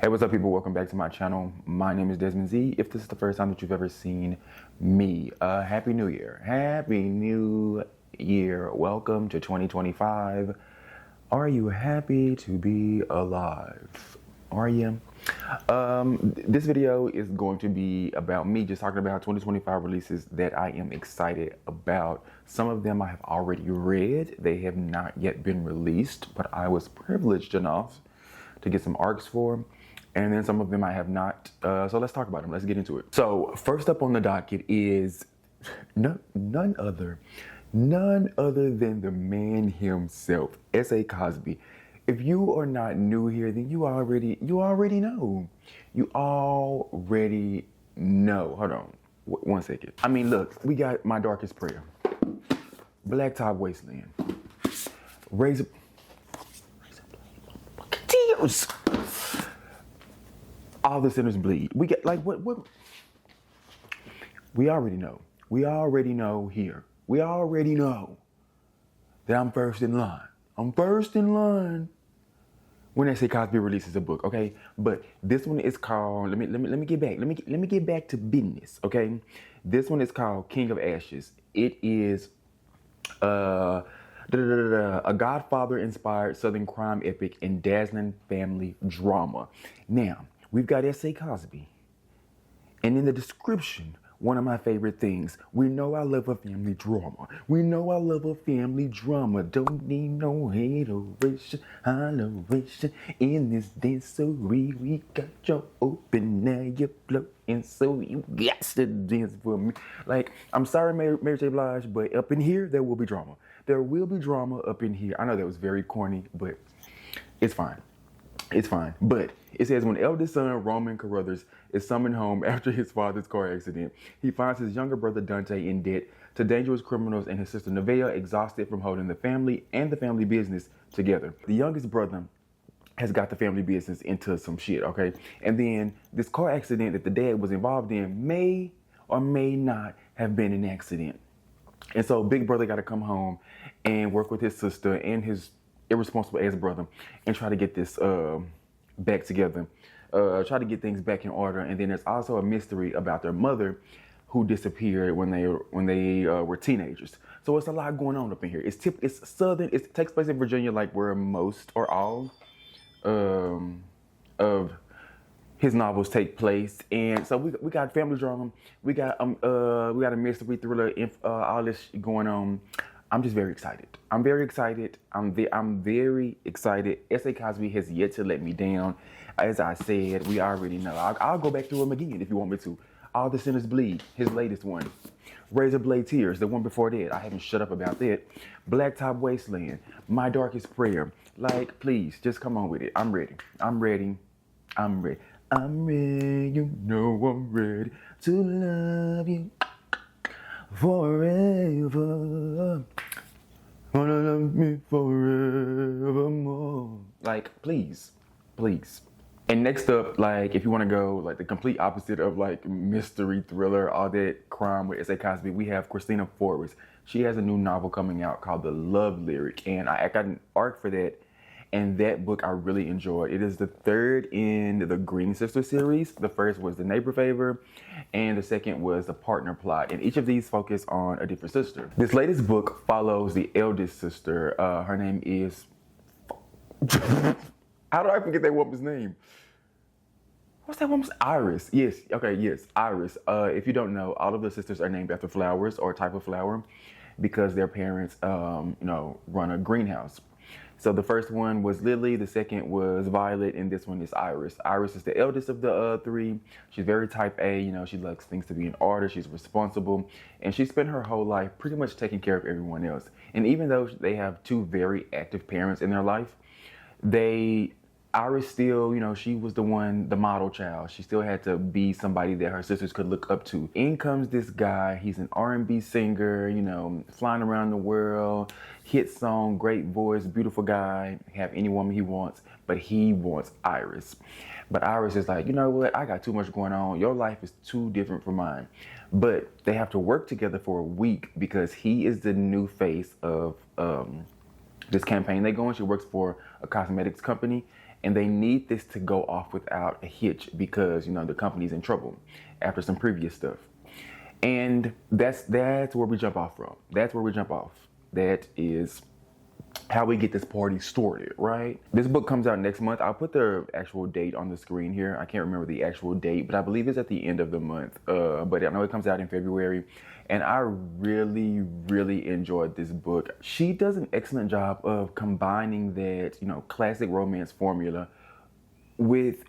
Hey, what's up, people? Welcome back to my channel. My name is Desmond Z. If this is the first time that you've ever seen me, Happy New Year. Happy New Year. Welcome to 2025. Are you happy to be alive? Are you? This video is going to be about me just talking about 2025 releases that I am excited about. Some of them I have already read. They have not yet been released, but I was privileged enough to get some arcs for. And then some of them I have not. So let's talk about them. Let's get into it. So first up on the docket is none other than the man himself, S.A. Cosby. If you are not new here, then you already know. You already know. Hold on, one second. I mean, look, we got My Darkest Prayer, Blacktop Wasteland, Razor Tears, All the Sinners Bleed. We get like what? We already know. We already know here. We already know that I'm first in line. I'm first in line when S.A. Cosby releases a book, okay? But this one is called. Let me get back. Let me get back to business, okay? This one is called King of Ashes. It is a Godfather-inspired Southern crime epic and dazzling family drama. Now, we've got S.A. Cosby, and in the description, one of my favorite things, we know I love a family drama. We know I love a family drama. Don't need no hateration, holleration. In this dancery, we got your open, now you're floating, so you got to dance for me. Like, I'm sorry, Mary J. Blige, but up in here, there will be drama. There will be drama up in here. I know that was very corny, but it's fine. It's fine. But it says, when eldest son Roman Carruthers is summoned home after his father's car accident, he finds his younger brother Dante in debt to dangerous criminals and his sister Nevaeh exhausted from holding the family and the family business together. The youngest brother has got the family business into some shit, okay? And then this car accident that the dad was involved in may or may not have been an accident. And so big brother got to come home and work with his sister and his irresponsible ass brother and try to get this back together, try to get things back in order. And then there's also a mystery about their mother who disappeared when they were teenagers. So it's a lot going on up in here. It's southern. It takes place in Virginia, like where most or all of his novels take place. And so we got family drama, we got a mystery thriller, all this going on. I'm just very excited. I'm very excited. I'm very excited. S.A. Cosby has yet to let me down. As I said, we already know. I'll go back through him again if you want me to. All the Sinners Bleed, his latest one. Razor Blade Tears, the one before that. I haven't shut up about that. Blacktop Wasteland, My Darkest Prayer. Like, please, just come on with it. I'm ready. I'm ready. I'm ready. I'm ready. You know I'm ready to love you forever. Wanna love me forevermore. Like, please. And next up, like, if you want to go like the complete opposite of like mystery thriller, all that crime with S.A. Cosby, we have Christina Forrest. She has a new novel coming out called The Love Lyric, and I got an arc for that. And that book I really enjoyed. It is the third in the Green Sister series. The first was The Neighbor Favor, and the second was The Partner Plot. And each of these focus on a different sister. This latest book follows the eldest sister. Her name is... How do I forget that woman's name? What's that woman's? Iris. Yes. Okay. Yes. Iris. If you don't know, all of the sisters are named after flowers or a type of flower because their parents, run a greenhouse. So the first one was Lily, the second was Violet, and this one is Iris. Iris is the eldest of the three. She's very type A, she likes things to be in order, she's responsible, and she spent her whole life pretty much taking care of everyone else. And even though they have two very active parents in their life, Iris still, she was the model child. She still had to be somebody that her sisters could look up to. In comes this guy. He's an R&B singer, flying around the world, hit song, great voice, beautiful guy, have any woman he wants, but he wants Iris. But Iris is like, you know what? I got too much going on. Your life is too different from mine. But they have to work together for a week because he is the new face of this campaign they go on. She works for a cosmetics company. and they need this to go off without a hitch because, you know, the company's in trouble after some previous stuff. And that's where we jump off from. That's where we jump off. That is how we get this party started, right? This book comes out next month. I'll put the actual date on the screen here. I can't remember the actual date, but I believe it's at the end of the month. But I know it comes out in February. And I really, really enjoyed this book. She does an excellent job of combining that, you know, classic romance formula with,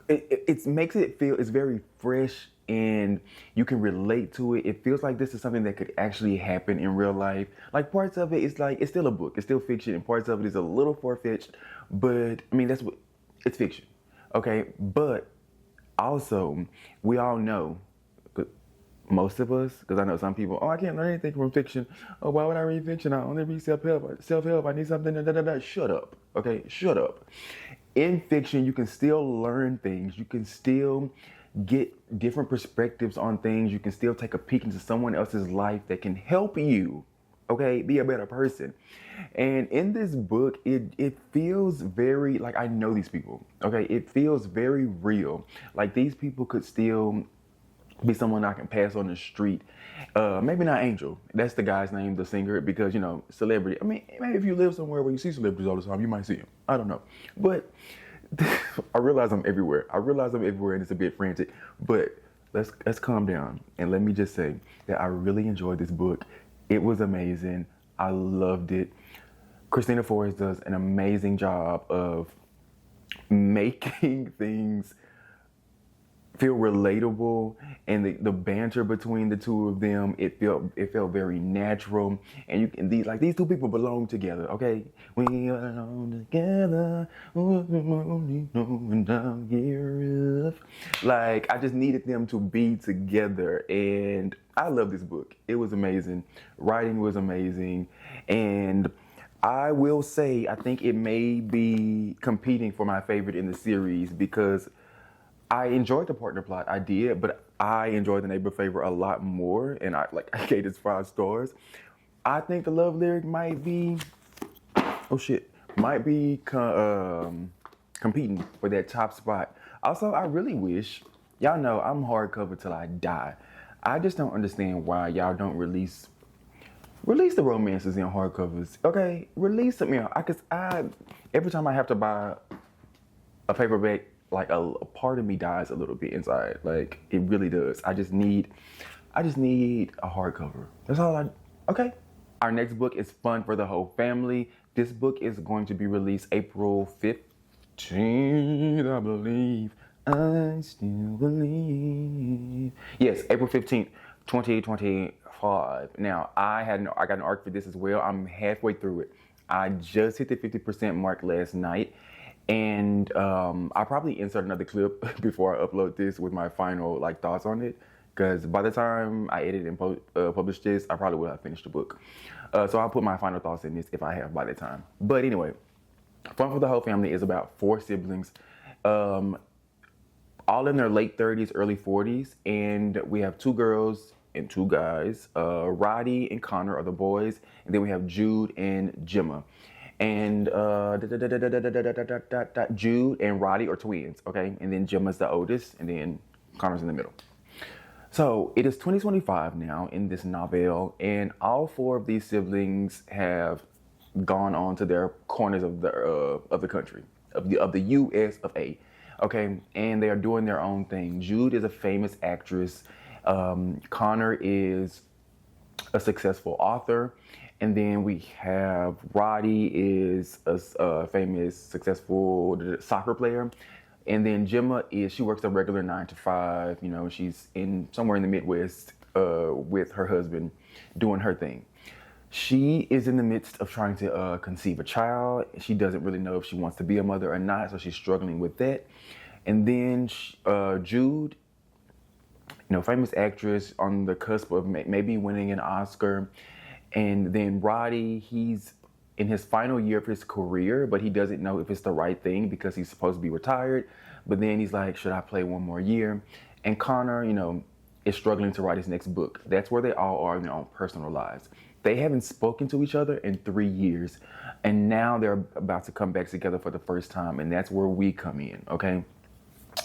it makes it feel, it's very fresh and you can relate to it. It feels like this is something that could actually happen in real life. Like parts of it is like, it's still a book, it's still fiction, and parts of it is a little far-fetched, but I mean, that's what, it's fiction, okay? But also, we all know, most of us, because I know some people, oh, I can't learn anything from fiction. Oh, why would I read fiction? I only read self-help. I need something, da, da, da. Shut up, okay? Shut up. In fiction, you can still learn things. You can still get different perspectives on things. You can still take a peek into someone else's life that can help you, okay, be a better person. And in this book, it feels very, like, I know these people, okay? It feels very real. Like these people could still be someone I can pass on the street. Maybe not Angel. That's the guy's name, the singer, because, you know, celebrity. I mean, maybe if you live somewhere where you see celebrities all the time, you might see him. I don't know. But I realize I'm everywhere. And it's a bit frantic. But let's calm down. And let me just say that I really enjoyed this book. It was amazing. I loved it. Christina Forrest does an amazing job of making things feel relatable, and the banter between the two of them, it felt very natural, and you can these two people belong together, okay? We belong together, down here. Like, I just needed them to be together, and I love this book. It was amazing. Writing was amazing, and I will say I think it may be competing for my favorite in the series because I enjoyed the partner plot, I did, but I enjoyed the neighbor favor a lot more, and I gave this 5 stars. I think the love lyric might be, competing for that top spot. Also, I really wish, y'all know I'm hardcover till I die. I just don't understand why y'all don't release the romances in hardcovers, okay? Release them, you know, cause every time I have to buy a paperback, like a part of me dies a little bit inside. Like, it really does. I just need a hardcover. That's all okay. Our next book is Fun for the Whole Family. This book is going to be released April 15th, I believe. I still believe. Yes, April 15th, 2025. Now, I got an arc for this as well. I'm halfway through it. I just hit the 50% mark last night. And I'll probably insert another clip before I upload this with my final thoughts on it, because by the time I edit and publish this, I probably will have finished the book. So I'll put my final thoughts in this if I have by the time. But anyway, Fun for the Whole Family is about 4 siblings, all in their late 30s, early 40s, and we have 2 girls and 2 guys. Roddy and Connor are the boys, and then we have Jude and Gemma. And Jude and Roddy are twins, okay? And then Gemma's the oldest, and then Connor's in the middle. So it is 2025 now in this novel, and all 4 of these siblings have gone on to their corners of the country, of the U.S. of A, okay? And they are doing their own thing. Jude is a famous actress. Connor is a successful author. And then we have Roddy is a famous, successful soccer player. And then Gemma she works a regular 9 to 5. You know, she's somewhere in the Midwest with her husband doing her thing. She is in the midst of trying to conceive a child. She doesn't really know if she wants to be a mother or not, so she's struggling with that. And then Jude, you know, famous actress on the cusp of maybe winning an Oscar. And then Roddy, he's in his final year of his career, but he doesn't know if it's the right thing because he's supposed to be retired. But then he's like, should I play one more year? And Connor, you know, is struggling to write his next book. That's where they all are in their own personal lives. They haven't spoken to each other in 3 years, and now they're about to come back together for the first time, and that's where we come in. Okay,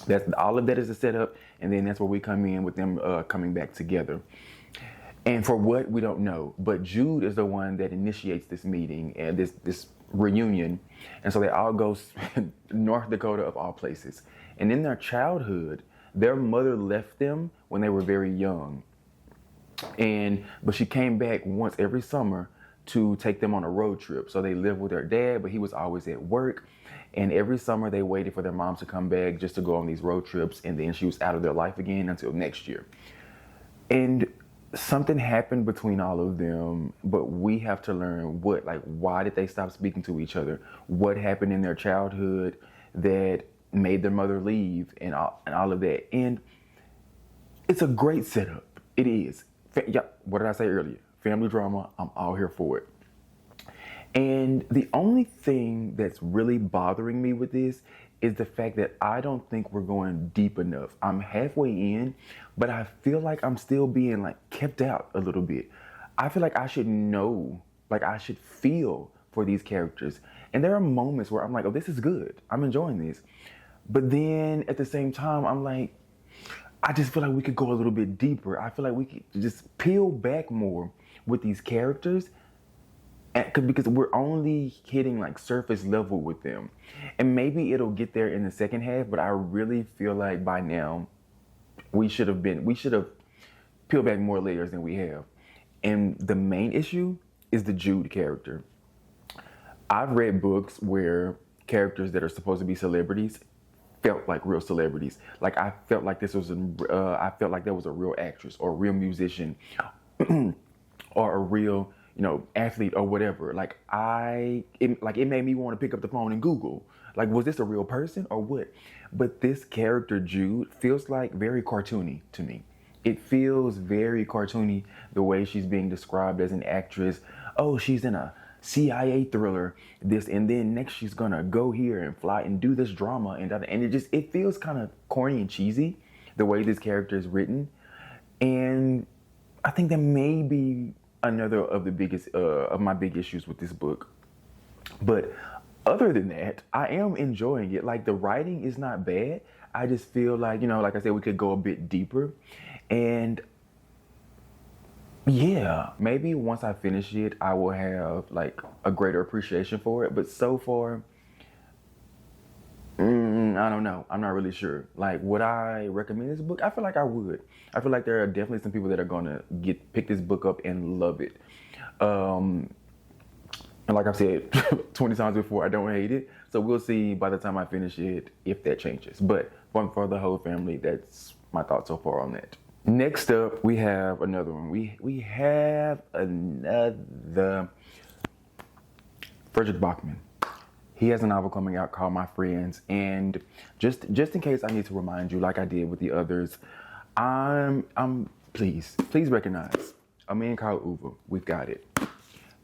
that's all of that is a setup, and then that's where we come in with them coming back together. And for what, we don't know, but Jude is the one that initiates this meeting and this reunion, and so they all go North Dakota of all places. And in their childhood, their mother left them when they were very young. But she came back once every summer to take them on a road trip. So they lived with their dad, but he was always at work. And every summer they waited for their mom to come back just to go on these road trips. And then she was out of their life again until next year. And something happened between all of them, but we have to learn why did they stop speaking to each other? What happened in their childhood that made their mother leave and all of that. And it's a great setup. It is. Yeah, what did I say earlier? Family drama, I'm all here for it. And the only thing that's really bothering me with this is the fact that I don't think we're going deep enough. I'm halfway in, but I feel like I'm still being kept out a little bit. I feel like I should know, I should feel for these characters. And there are moments where I'm like, oh, this is good. I'm enjoying this. But then at the same time, I'm like, I just feel like we could go a little bit deeper. I feel like we could just peel back more with these characters, because we're only hitting surface level with them. And maybe it'll get there in the second half, but I really feel like by now we should have peeled back more layers than we have. And the main issue is the Jude character. I've read books where characters that are supposed to be celebrities felt like real celebrities. I felt like I felt like there was a real actress or a real musician or a real, athlete or whatever. It made me want to pick up the phone and Google, was this a real person or what? But this character Jude feels very cartoony to me. It feels very cartoony the way she's being described as an actress. Oh, she's in a CIA thriller, this, and then next she's gonna go here and fly and do this drama and it feels kind of corny and cheesy the way this character is written. And I think that may be another of the biggest of my big issues with this book. But other than that, I am enjoying it. The writing is not bad. I just feel like I said, we could go a bit deeper. And yeah, maybe once I finish it, I will have a greater appreciation for it. But so far, I don't know. I'm not really sure. Would I recommend this book? I feel like I would. I feel like there are definitely some people that are gonna pick this book up and love it. And like I've said 20 times before, I don't hate it. So we'll see by the time I finish it if that changes. But for the whole family, that's my thoughts so far on that. Next up, we have another one. We have another Frederick Bachman. He has a novel coming out called My Friends, and just in case I need to remind you, like I did with the others, please recognize A Man Called Uva. We've got it.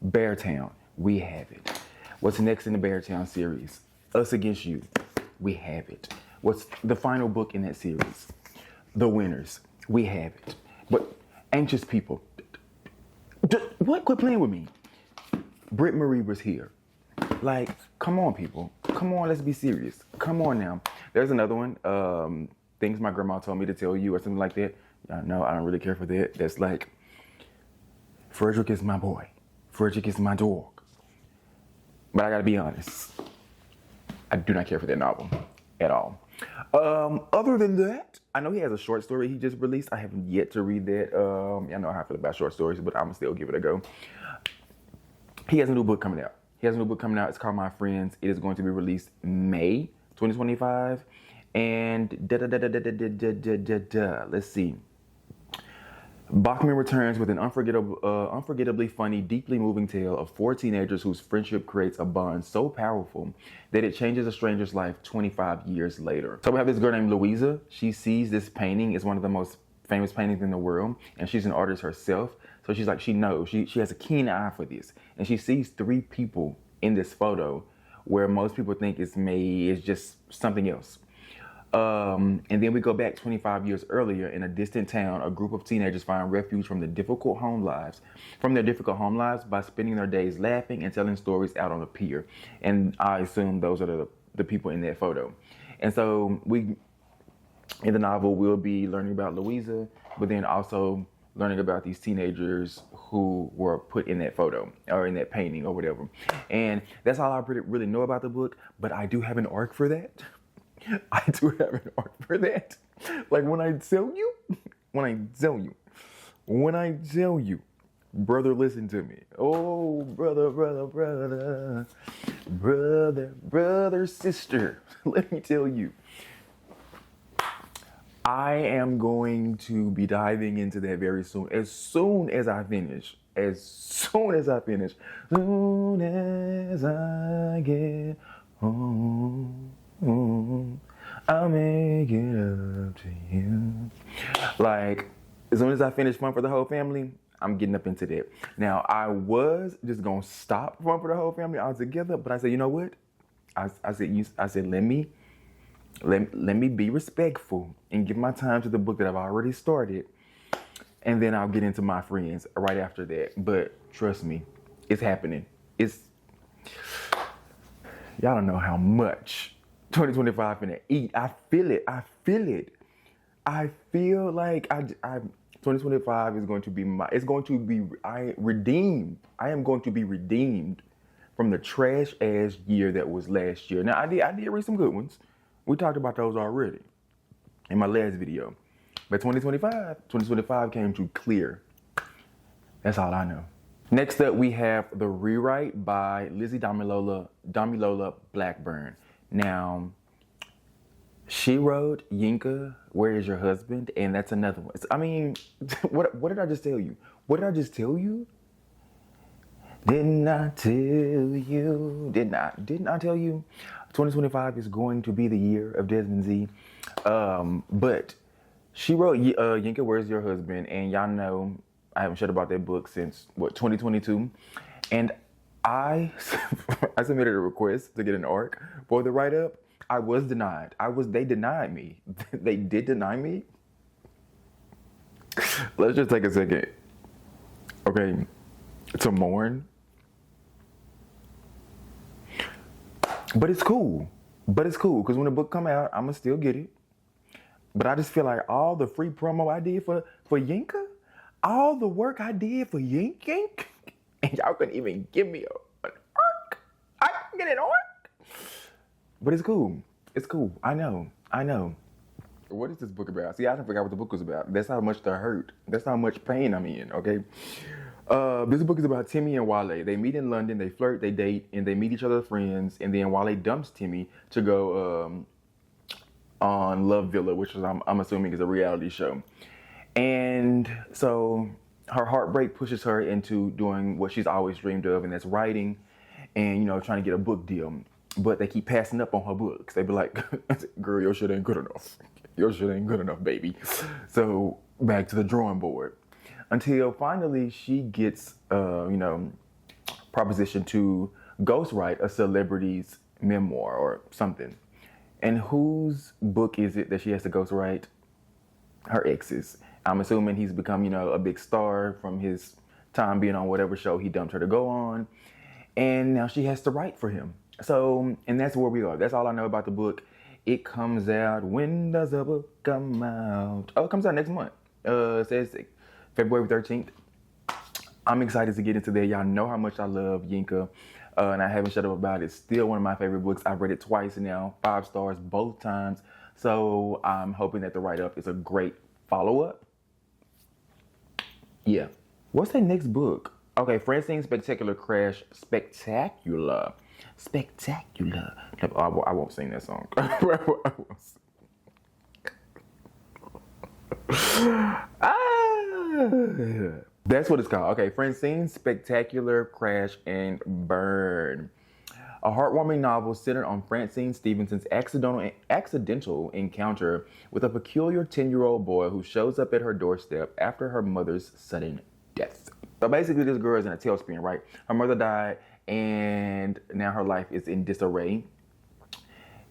Beartown. We have it. What's next in the Beartown series? Us Against You. We have it. What's the final book in that series? The Winners. We have it. But Anxious People. What? Quit playing with me. Britt Marie was here. Come on, people. Come on, let's be serious. Come on now. There's another one. Things My Grandma Told Me to Tell You or something like that. No, I don't really care for that. That's Frederick is my boy. Frederick is my dog. But I gotta be honest, I do not care for that novel at all. Other than that, I know he has a short story he just released. I haven't yet to read that. I know how I feel about short stories, but I'm gonna still give it a go. He has a new book coming out. It's called My Friends. It is going to be released May 2025. And let's see. Bachman returns with an unforgettably funny, deeply moving tale of 4 teenagers whose friendship creates a bond so powerful that it changes a stranger's life 25 years later. So we have this girl named Louisa. She sees this painting. It's one of the most famous paintings in the world, and she's an artist herself. So she knows. She has a keen eye for this, and she sees 3 people in this photo where most people think it's just something else. And then we go back 25 years earlier in a distant town. A group of teenagers find refuge from their difficult home lives by spending their days laughing and telling stories out on the pier. And I assume those are the people in that photo. And so in the novel, we'll be learning about Louisa, but then also learning about these teenagers who were put in that photo or in that painting or whatever. And that's all I really know about the book, but I do have an arc for that. I do have an arc for that. Like when I tell you, brother, listen to me. Oh, brother, sister, let me tell you. I am going to be diving into that very soon. As soon as I finish. Soon as I get home, I'll make it up to you. Like, as soon as I finish Fun for the Whole Family, I'm getting up into that. Now, I was just gonna stop Fun for the Whole Family altogether, but I said, you know what? I said, let me be respectful and give my time to the book that I've already started, and then I'll get into My Friends right after that. But trust me, it's happening. Y'all don't know how much 2025 finna eat. I feel it. I feel like 2025 is going to be redeemed. I am going to be redeemed from the trash ass year that was last year. Now I did read some good ones. We talked about those already in my last video. But 2025 came to clear. That's all I know. Next up, we have The Rewrite by Lizzie Damilola Blackburn. Now, she wrote Yinka, Where Is Your Husband? And that's another one. I mean, what did I just tell you? What did I just tell you? Didn't I tell you? Didn't I tell you? 2025 is going to be the year of Desmond Z. But she wrote Yinka, Where's Your Husband? And y'all know I haven't shut about that book since, 2022. And I submitted a request to get an arc for the write-up. I was denied. They denied me. They did deny me. Let's just take a second. Okay, to mourn. But it's cool, because when the book come out, I'ma still get it. But I just feel like all the free promo I did for Yinka, all the work I did for Yink, and y'all couldn't even give me an arc. I can get an arc. But it's cool. It's cool. I know. What is this book about? See, I forgot what the book was about. That's how much the hurt. That's how much pain I'm in, okay? This book is about Timmy and Wale. They meet in London, they flirt, they date, and they meet each other's friends, and then Wale dumps Timmy to go on Love Villa, which is, I'm assuming is a reality show. And so her heartbreak pushes her into doing what she's always dreamed of, and that's writing and, trying to get a book deal. But they keep passing up on her books. They be like, girl, your shit ain't good enough. Your shit ain't good enough, baby. So back to the drawing board. Until finally she gets, proposition to ghostwrite a celebrity's memoir or something. And whose book is it that she has to ghostwrite? Her ex's. I'm assuming he's become, a big star from his time being on whatever show he dumped her to go on. And now she has to write for him. So, and that's where we are. That's all I know about the book. It comes out. When does the book come out? Oh, it comes out next month. It says February 13th. I'm excited to get into there. Y'all know how much I love Yinka. And I haven't shut up about it. It's still one of my favorite books. I've read it twice now. 5 stars both times. So I'm hoping that the write-up is a great follow-up. Yeah. What's that next book? Okay, Francine's Spectacular Crash. Spectacular. I won't sing that song. That's what it's called. Okay, Francine's Spectacular Crash and Burn. A heartwarming novel centered on Francine Stevenson's accidental encounter with a peculiar 10-year-old boy who shows up at her doorstep after her mother's sudden death. So basically, this girl is in a tailspin, right? Her mother died, and now her life is in disarray.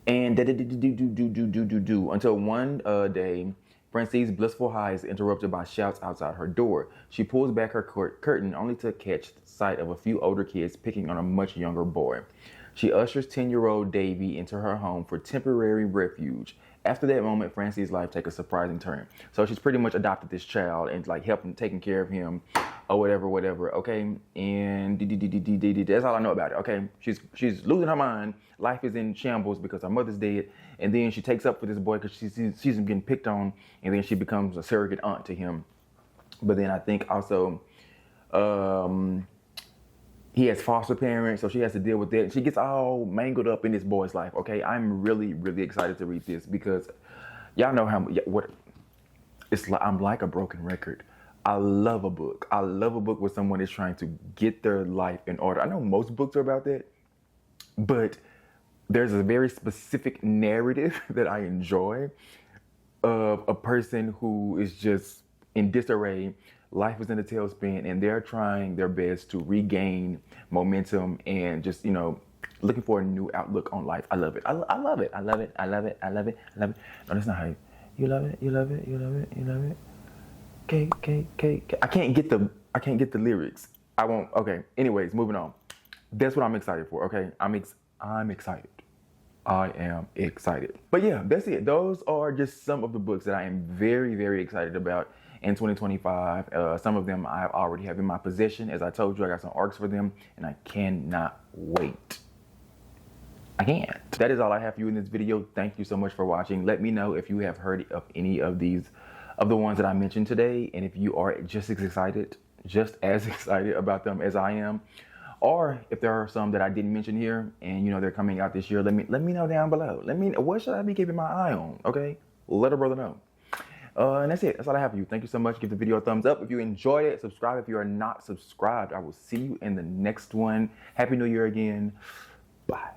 And until one day, Francine's blissful high is interrupted by shouts outside her door. She pulls back her curtain only to catch sight of a few older kids picking on a much younger boy. She ushers 10-year-old Davy into her home for temporary refuge. After that moment, Francine's life takes a surprising turn. So she's pretty much adopted this child and like helping taking care of him or whatever, okay? And that's all I know about it, okay? She's losing her mind. Life is in shambles because her mother's dead. And then she takes up for this boy because she sees him getting picked on. And then she becomes a surrogate aunt to him. But then I think also he has foster parents, so she has to deal with that. And she gets all mangled up in this boy's life, okay? I'm really, really excited to read this because y'all know what it's like. I'm like a broken record. I love a book. I love a book where someone is trying to get their life in order. I know most books are about that, but there's a very specific narrative that I enjoy of a person who is just in disarray. Life is in a tailspin and they're trying their best to regain momentum and just, you know, looking for a new outlook on life. I love it. I love it. I love it. I love it. I love it. I love it. No, that's not how you love it. You love it. You love it. You love it. Okay. I can't get the lyrics. I won't. Okay. Anyways, moving on. That's what I'm excited for. Okay. I'm excited. I am excited. But yeah, that's it. Those are just some of the books that I am very, very excited about in 2025. Some of them I already have in my possession. As I told you, I got some arcs for them and I cannot wait. I can't. That is all I have for you in this video. Thank you so much for watching. Let me know if you have heard of any of the ones that I mentioned today. And if you are just as excited about them as I am. Or if there are some that I didn't mention here and you know they're coming out this year, let me know down below. What should I be keeping my eye on? Okay, let a brother know. And that's it. That's all I have for you. Thank you so much. Give the video a thumbs up if you enjoyed it. Subscribe if you are not subscribed. I will see you in the next one. Happy New Year again. Bye.